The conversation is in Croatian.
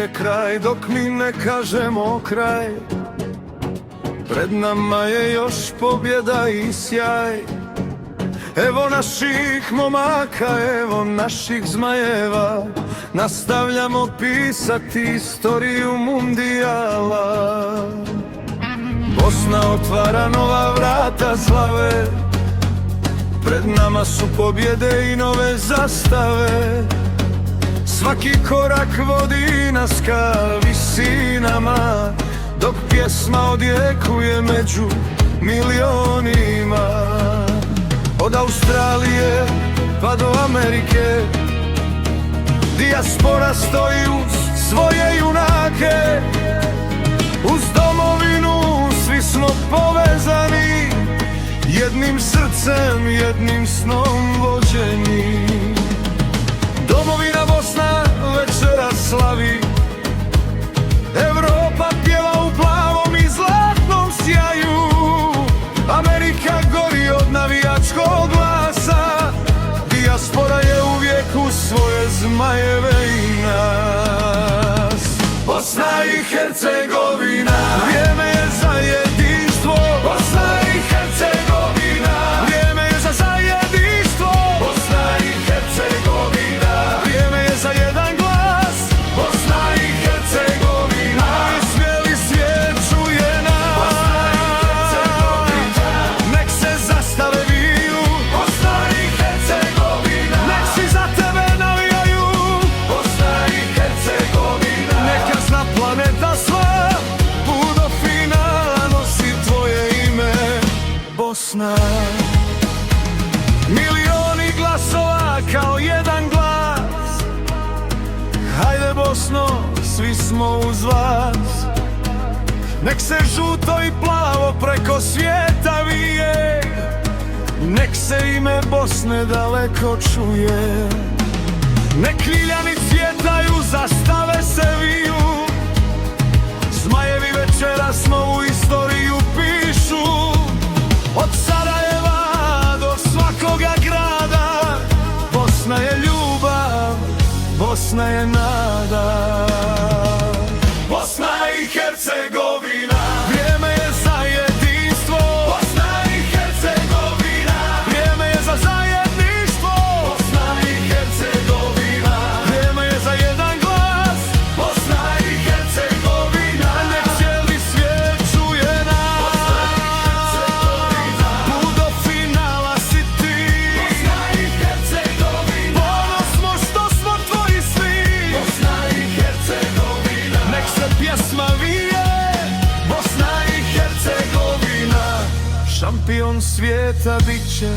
nije kraj, dok mi ne kažemo kraj. Pred nama je još pobjeda i sjaj. Evo naših momaka, evo naših zmajeva, nastavljamo pisati istoriju mundijala. Bosna otvara nova vrata slave, pred nama su pobjede i nove zastave. Svaki korak vodi nas ka visinama, dok pjesma odjekuje među milionima. Od Australije pa do Amerike, dijaspora stoji uz svoje junake. Uz domovinu svi smo povezani, jednim srcem, jednim snom vođeni. Domovina Bosna večeras slavi, Evropa pjeva u plavom i zlatnom sjaju. Amerika gori od navijačkog glasa, dijaspora je uvijek u svoje zmajeve i nas. Bosna i Hercegovina, vrijeme je za jedinstvo. Bosna i Hercegovina, vrijeme je za zajedništvo. Bosna i Hercegovina, vrijeme je za jedan glas. Bosna i Hercegovina, i smjeli svijet čuje nas. Bosna i Hercegovina, nek se zastave viju. Bosna i Hercegovina, nek si za tebe navijaju. Bosna i Hercegovina, neka zna planeta sva, put do finala nosi tvoje ime, Bosna. Milioni glasova kao jedan glas, hajde Bosno, svi smo uz vas. Nek se žuto i plavo preko svijeta vije, nek se ime Bosne daleko čuje. Nek ljiljani cvjetaju, zastave se viju, zmajevi večeras novu istoriju pišu. Od Sarajeva do svakoga grada, Bosna je ljubav, Bosna je nada. Bosna i Hercegovina, vrijeme je za jedinstvo. Bosna i Hercegovina, vrijeme je za zajedništvo. Bosna i Hercegovina, vrijeme je za jedan glas. Bosna i Hercegovina, nek cijeli svijet čuje nas. Bosna i Hercegovina, put do finala si ti. Bosna i Hercegovina, ponos smo što smo tvoji svi. Bosna i Hercegovina, nek se pjesma vije. Bosna i Hercegovina, šampion svijeta bit će.